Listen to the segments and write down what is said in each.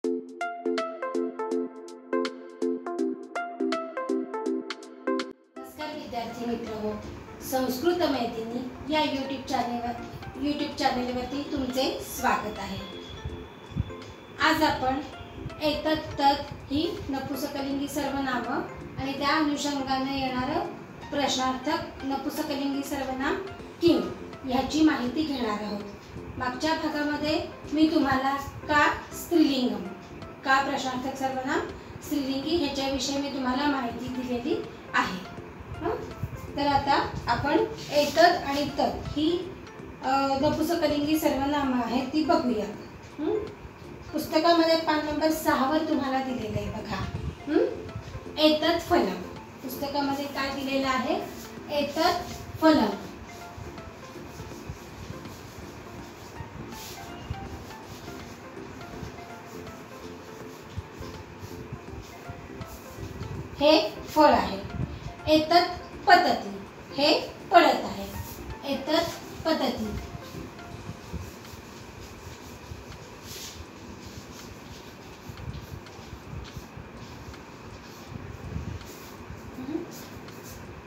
नमस्कार विद्यार्थी मित्रांनो, संस्कृत मैथिली या यूट्यूब चॅनेलवरती तुमचे स्वागत आहे। आज आपण एतत् तत् ही नपुंसकलिंगी सर्वनाम आणि त्या अनुषंगाने येणारं प्रश्नार्थक नपुंसकलिंगी सर्वनाम किम ह्याची माहिती घेणार आहोत। मागच्या भागामध्ये मी तुम्हाला का स्त्रीलिंगम, का प्रश्नार्थक सर्वनाम स्त्रीलिंगी ह्याच्याविषयी मी तुम्हाला माहिती दिलेली आहे। तर आता आपण एतत् आणि तत् ही नपुंसकलिंगी सर्वनाम आहेत ती बघूया। पुस्तकामध्ये पान नंबर 6 वर तुम्हाला दिलेलं आहे बघा। एतत् फलम, पुस्तकामध्ये काय दिलेलं आहे? एतत् फलम। हे फळ आहे। एतत् पतति, हे पडत आहे। एतत् पतति।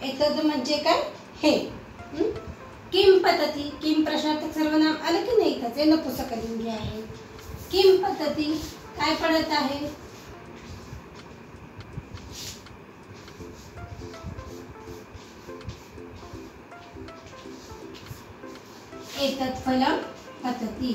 एतत् म्हणजे काय? हे। किम पतति, किम प्रश्नार्थक सर्वनाम आलं की नाही? त्याचे नपुंसकलिंगी आहे। किम पतति, काय पडत आहे? एतत् फलम पतति।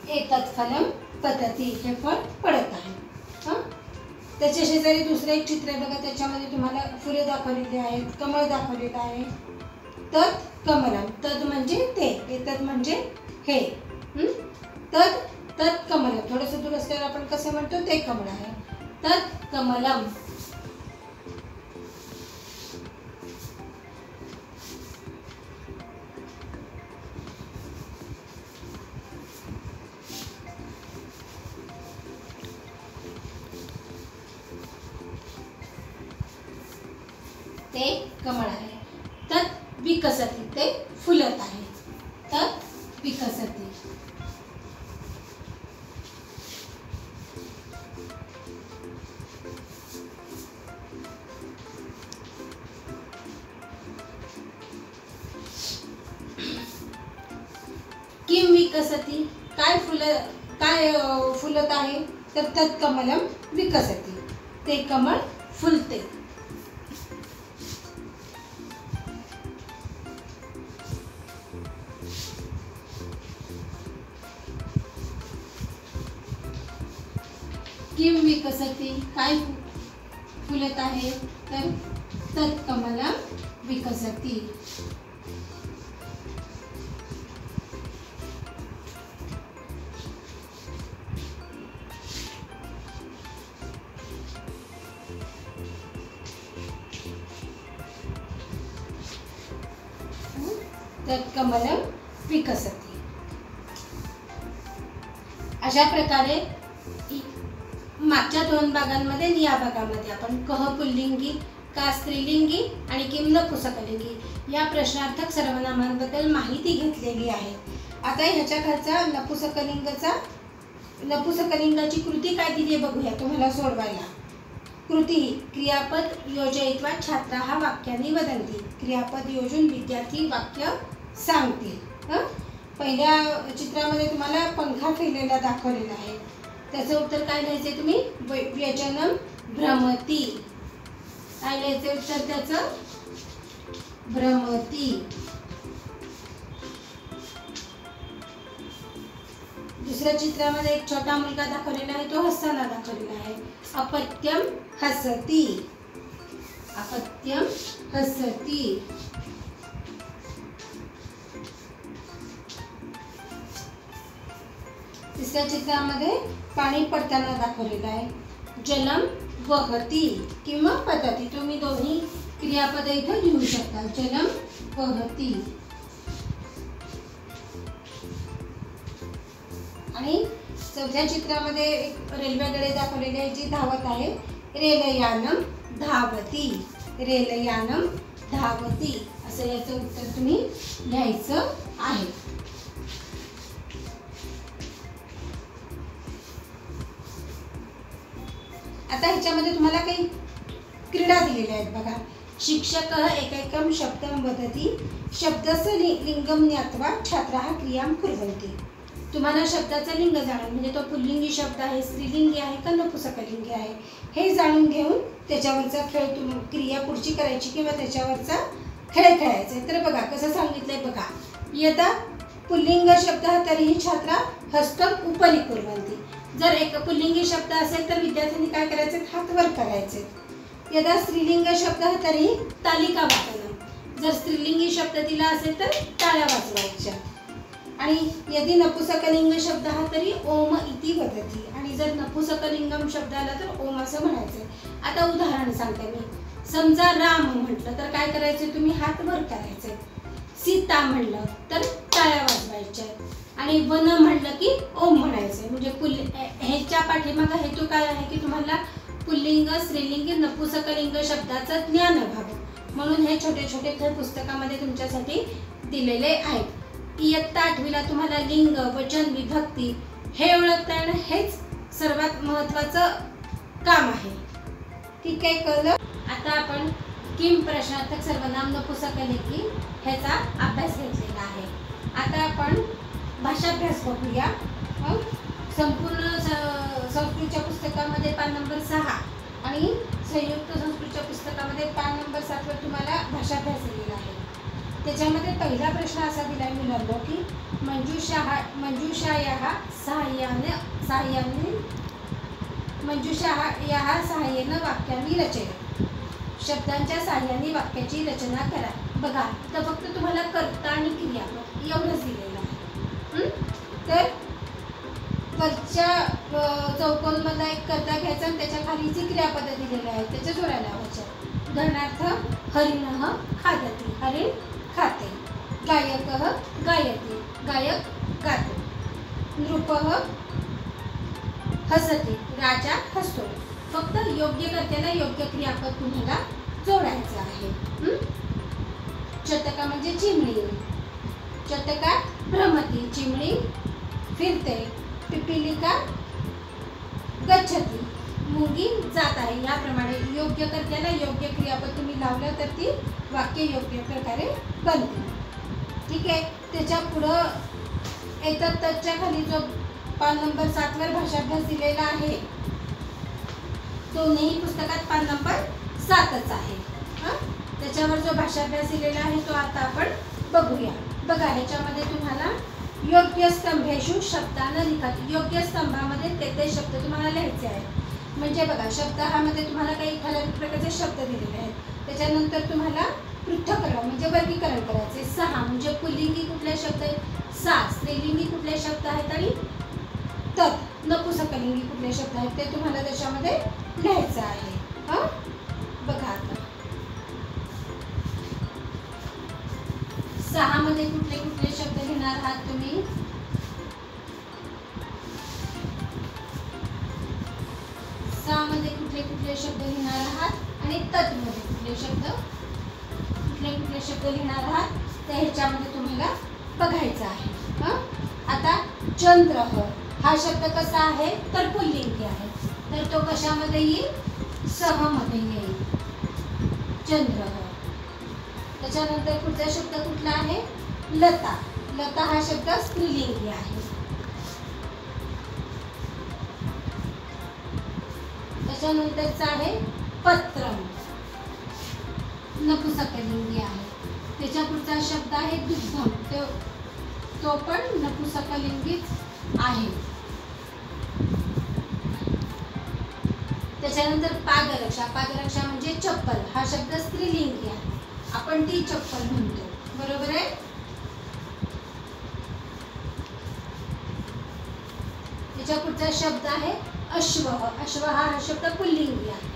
एतत् फलम पतति, हे फळ पडत आहे। त्याच्या शेजारी दुसरं एक चित्र आहे बघा, त्याच्यामध्ये तुम्हाला फुले दाखवलेली आहेत, कमळ दाखवलेलं आहे। तत् कमलम, तत् म्हणजे ते, एतत् म्हणजे हे। तत् कमलम, थोडंसं दूर असल्यावर आपण कसं म्हणतो? ते कमळ आहे। तत् कमलम। ते कमळ आहे। तत् विकसति, ते फुलत आहे। तत् विकसति। किम विकसति, काय फुलत आहे? तर तत् कमलम विकसति, ते कमळ फुलते। किम विकसति, काय फुलत आहे? तर तत् कमलम विकसति। तत् कमलम विकसति। अशा प्रकारे मागच्या 2 भागांमध्ये आणि या भागामध्ये आपण कह पुल्लिंगी, का स्त्रीलिंगी आणि किम नपुंसकलिंगी या प्रश्नार्थक सर्वनामांबद्दल माहिती घेतलेली आहे। आता ह्याच्या खालचा नपुंसकलिंगाची कृती काय दिली बघूया तुम्हाला सोडवायला। कृती क्रियापद योजयित्वा छात्राः वाक्यानि वदन्ति, क्रियापद योजून विद्यार्थी वाक्य सांगतील। पहिल्या चित्रामध्ये तुम्हाला पंखा फिरलेला दाखवलेला आहे, त्याचं उत्तर काय लिहायचे तुम्ही? व्यजनम भ्रमती। काय लिहायचे उत्तर त्याचं? भ्रमती। दुसऱ्या चित्रामध्ये एक छोटा मुलगा दाखवलेला आहे, तो हसताना दाखवलेला आहे। अपत्यम हसती, अपत्यम हसती। तिसऱ्या चित्रामध्ये पाणी पडताना दाखवलेलं आहे। जलम वहती किंवा पतति, तुम्ही दोन्ही क्रियापद इथे लिहू शकता। जलम वहती। आणि चौथ्या चित्रामध्ये एक रेल्वेगाडी दाखवलेली आहे जी धावत आहे. रेलयानम धावती, रेलयानम धावती असं याचं उत्तर तुम्ही लिहायचं आहे. आता ह्याच्यामध्ये तुम्हाला काही क्रीडा दिलेल्या आहेत बघा. शिक्षकः एकैकं शब्दं वदति, शब्दस्य लिंगं ज्ञात्वा छात्राः क्रियां कुर्वन्ति. तुम्हाला शब्दाचं लिंग जाणून, म्हणजे तो पुल्लिंगी शब्द आहे, स्त्रीलिंगी आहे का नपुंसकलिंगी आहे हे जाणून घेऊन त्याच्यावरचा खेळ क्रिया पुढची करायची किंवा त्याच्यावरचा खेळ खेळायचा. तर बघा कसं सांगितलंय बघा. यदा पुल्लिंग शब्दः तर्हि छात्रा हस्तं उपरि कुर्वन्ति. जर एक पुल्लिंगी शब्द असेल तर विद्यार्थ्यांनी काय करायचे, हात वर करायचे. यदा स्त्रीलिंग शब्दः तर्हि तालिका वादनम. जर स्त्रीलिंगी शब्द दिला असेल तर टाळ्या वाजवायच्या. आणि यदि नपुंसकलिंग शब्द हा तरी ओम इति वदति. आणि जर नपुंसकलिंगम शब्द आला तर ओम असं म्हणायचं. आता उदाहरण सांगते मी. समजा राम म्हटलं तर काय करायचं, तुम्ही हात वर करायचे. सीता म्हणलं तर टाळ्या वाजवायच्या. आणि वन म्हणलं की ओम म्हणायचं. म्हणजे ह्याच्या पाठीमागा हेतू काय आहे की तुम्हाला पुल्लिंग, स्त्रीलिंग, नपुंसकलिंग शब्दाचं ज्ञान व्हावं म्हणून हे छोटे छोटे खेळ पुस्तकामध्ये तुमच्यासाठी दिलेले आहेत. इयत्ता 8वीला तुम्हाला लिंग, वचन, विभक्ती हे ओळखता येणं हेच सर्वात महत्त्वाचं काम आहे. ठीक आहे, कळलं? आता आपण किम प्रश्नार्थक सर्वनाम नपुंसकलिंगी ह्याचा अभ्यास घेतलेला आहे. आता आपण भाषाभ्यास बघूया. संपूर्ण संस्कृतच्या पुस्तकामध्ये पान नंबर 6 आणि संयुक्त संस्कृतच्या पुस्तकामध्ये पान नंबर 7 वर तुम्हाला भाषाभ्यास दिलेला आहे. त्याच्यामध्ये पहिला प्रश्न असा दिलाय मुलांनो की मंजुषायाः सहाय्येन वाक्याన్ని रचयतु. शब्दांच्या सहाय्याने वाक्याची रचना करा. बघा तर फक्त तुम्हाला कर्ता आणि क्रियापद एवढंच दिलेलं आहे. तर वरच्या चौकोनमधला एक कर्ता घ्यायचा आणि त्याच्या खाली जी क्रियापदं दिलेली आहेत त्याच्या जोड्या लावायच्या. उदाहरणार्थ हरिणः खादति, हरिण खाते. गायकः गायति, गायक गातो. नृपः हसति, राजा हसतो. फक्त योग्य कर्त्याला योग्य क्रियापद तुम्हाला जोडायचं आहे. चतका म्हणजे चिमणी, चतका भ्रमती, चिमणी फिरते. पिपीलिका गच्छति, मुंगी जात आहे. याप्रमाणे योग्य कर्त्याला योग्य क्रियापद तुम्ही लावलं तर ती वाक्य योग्य प्रकारे बनते. ठीक आहे. त्याच्या पुढं येतात त्याच्या खाली जो पान नंबर 7 वर भाषाभ्यास दिलेला आहे दोन्ही पुस्तकात पान नंबर 7च आहे. त्याच्यावर जो भाषाभ्यास दिलेला आहे तो आता आपण बघूया. बघा ह्याच्यामध्ये तुम्हाला योग्य स्तंभेषु शब्दानं लिखत. योग्य स्तंभामध्ये ते शब्द तुम्हाला लिहायचे आहेत. म्हणजे बघा शब्दामध्ये तुम्हाला काही ठराविक प्रकारचे शब्द दिलेले आहेत. त्याच्यानंतर तुम्हाला पृथक्करण म्हणजे वर्गीकरण करायचे. 6 म्हणजे पुल्लिंगी कुठले शब्द आहेत, 6 स्त्रीलिंगी कुठले शब्द आहेत आणि तत् नपुंसकलिंगी कुठले शब्द आहेत ते तुम्हाला त्याच्यामध्ये लिहायचं आहे. बघा आता 6 मध्ये कुठले कुठले शब्द लिहिणार आहात तुम्ही. मध्ये कुठले कुठले शब्द लिहिणार आहात आणि तत् मध्ये कुठले शब्द लिहिणार आहात ते ह्याच्यामध्ये तुम्हाला बघायचं आहे. आता चंद्र हा शब्द कसा आहे तर पुल्लिंगी आहे. तर तो कशामध्ये येईल, सह मध्ये येईल चंद्र. त्याच्यानंतर पुढचा शब्द कुठला आहे, लता. लता हा शब्द स्त्रीलिंगी आहे. त्याच्यानंतरचा आहे पत्रम, नपुंसकलिंगी आहे. त्याच्या पुढचा शब्द आहे दुग्धम, तो पण नपुंसकलिंगीच आहे. त्याच्यानंतर पादरक्षा. पादरक्षा म्हणजे चप्पल. हा शब्द स्त्रीलिंगी आहे. आपण ती चप्पल म्हणतो, बरोबर आहे. त्याच्या पुढचा शब्द आहे अश्व. अश्व हा शब्द पुल्लिंगी आहे.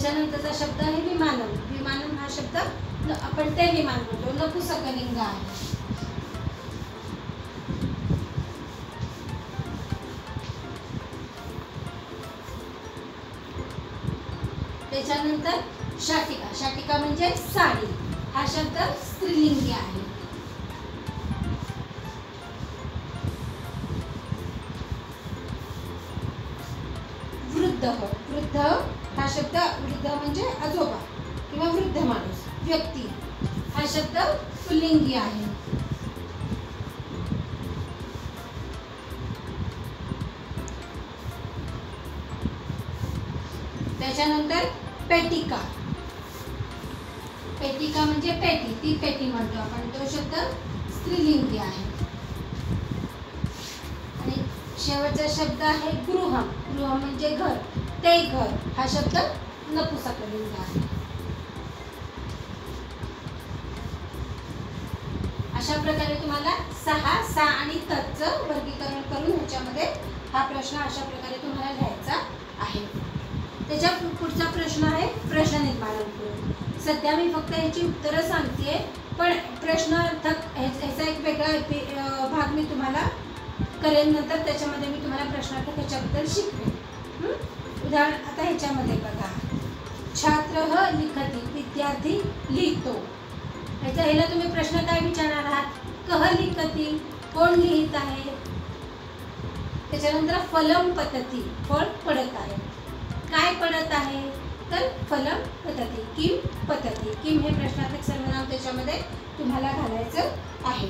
त्याच्यानंतरचा शब्द आहे विमानम. विमानम हा शब्द आपण ते विमान बोलतो, नपुंसकलिंग आहे. त्याच्यानंतर शाटिका. शाटिका म्हणजे साडी. हा शब्द स्त्रीलिंगी आहे. वृद्ध. वृद्ध हा शब्द, वृद्ध म्हणजे आजोबा किंवा वृद्ध माणूस, व्यक्ती. हा शब्द पुल्लिंगी आहे. त्याच्यानंतर पेटिका. पेटिका म्हणजे पेटी, ती पेटी म्हणतो आपण, तो शब्द स्त्रीलिंगी आहे. आणि शेवटचा शब्द आहे गृहम. गृह म्हणजे घर, ते घर. हा शब्द नपुंसकलिंग आहे. अशा प्रकारे तुम्हाला 6 सा आणि तचं वर्गीकरण करून ह्याच्यामध्ये हा प्रश्न अशा प्रकारे तुम्हाला लिहायचा आहे. त्याच्या पुढचा प्रश्न आहे प्रश्न निर्माणानुकूल. सध्या मी फक्त ह्याची उत्तरं सांगते, पण प्रश्नार्थक ह्याचा एक वेगळा भाग मी तुम्हाला करेन नंतर. त्याच्यामध्ये मी तुम्हाला प्रश्नार्थक ह्याच्याबद्दल शिकवेन. उदाहरण आता ह्याच्यामध्ये बघा, छात्र लिखती, विद्यार्थी लिहितो. ह्याला तुम्ही प्रश्न काय विचारणार आहात? कह लिखती, कोण लिहित आहे. त्याच्यानंतर फलम पतती, फळ पडत आहे. काय पडत आहे? तर फलम पतती, किम पतती. किम हे प्रश्नार्थक सर्वनाम त्याच्यामध्ये तुम्हाला घालायचं आहे.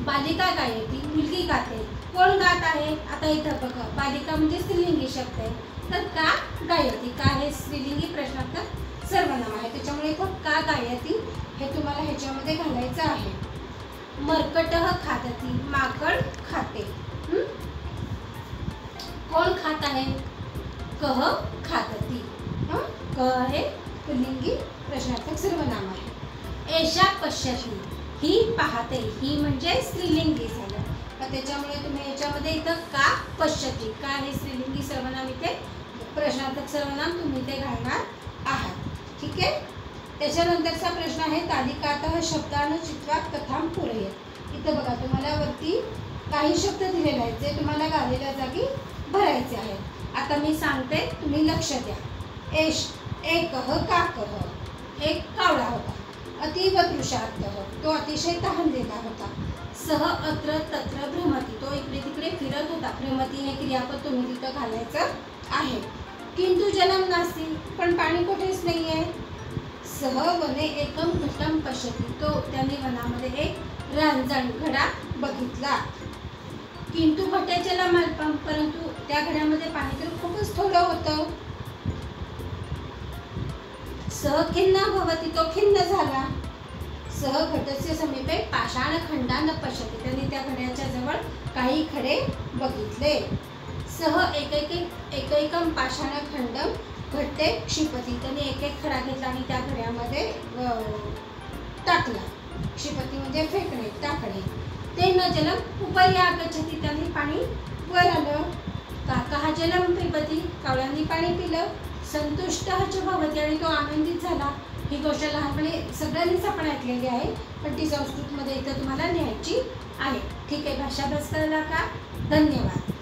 बालिका गायती, मुलगी गाते. कोण गात आहे? आता इथं बघा, बालिका म्हणजे स्त्रीलिंगी शब्द आहे, तर का गायती, का हे स्त्रीलिंगी प्रश्नार्थक सर्वनाम आहे, त्याच्यामुळे इथं का गायती हे तुम्हाला ह्याच्यामध्ये घालायचं आहे. मर्कटः खादती, माकड खाते. कोण खात आहे? कह खादती. कह हे पुल्लिंगी प्रश्नार्थक सर्वनाम आहे. एषा पश्यति, ही पाहते. ही म्हणजे स्त्रीलिंगी झालं, तर त्याच्यामुळे तुम्ही याच्यामध्ये इथं का पश्यति, का हे स्त्रीलिंगी सर्वनाम इथे प्रश्नार्थक सर्वनाम तुम्ही इथे घालणार आहात. ठीक आहे. त्याच्यानंतरचा प्रश्न आहे तालिकातः शब्दान चित्वात कथां पूरयेत्. इथं बघा, तुम्हाला वरती काही शब्द दिलेले आहेत जे तुम्हाला गालेल्या जागी भरायचे आहेत. आता मी सांगते, तुम्ही लक्ष द्या. एकः काकः, एक कावळा होता. अतीव तृषार्तः, तो अतिशय तहानलेला होता. सह अत्र तत्र भ्रमती, तो इकडे तिकडे फिरत होता. भ्रमती हे क्रियापद तुम्ही तिथं घालायचं आहे. किंतु जलम नास्ति, पण पाणी कुठेच नाही आहे. सह वने एकम घटम पश्यति, तो त्याने वनामध्ये एक रांजण घडा बघितला. किंतु घटे जलम अल्पम, परंतु त्या घड्यामध्ये पाणी तर खूपच थोडं होतं. सह खिन्न भवति, तो खिन्न झाला. सह घटस्य समीपे पाषाण खंडा न पश्यति, त्यांनी त्या घड्याच्या जवळ काही खडे बघितले. सह एकैकम पाषाण खंडम घट्टे क्षिपती, त्यांनी एक एक खडा घेतला आणि त्या घड्यामध्ये टाकला. क्षिपती म्हणजे फेकणे, टाकणे. ते न जलम उपरि आगच्छति, त्यांनी पाणी वर आलं. काकः जलम पिबती, कावळ्यांनी पाणी पिलं. संतुष्टः च भवति, आणि तो आनंदित झाला. ही गोष्ट लहानपणी सगळ्यांनीच आपण ऐकलेली आहे, पण ती संस्कृतमध्ये इथं तुम्हाला लिहायची आहे. ठीक आहे. भाषाभ्यास करायला का? धन्यवाद.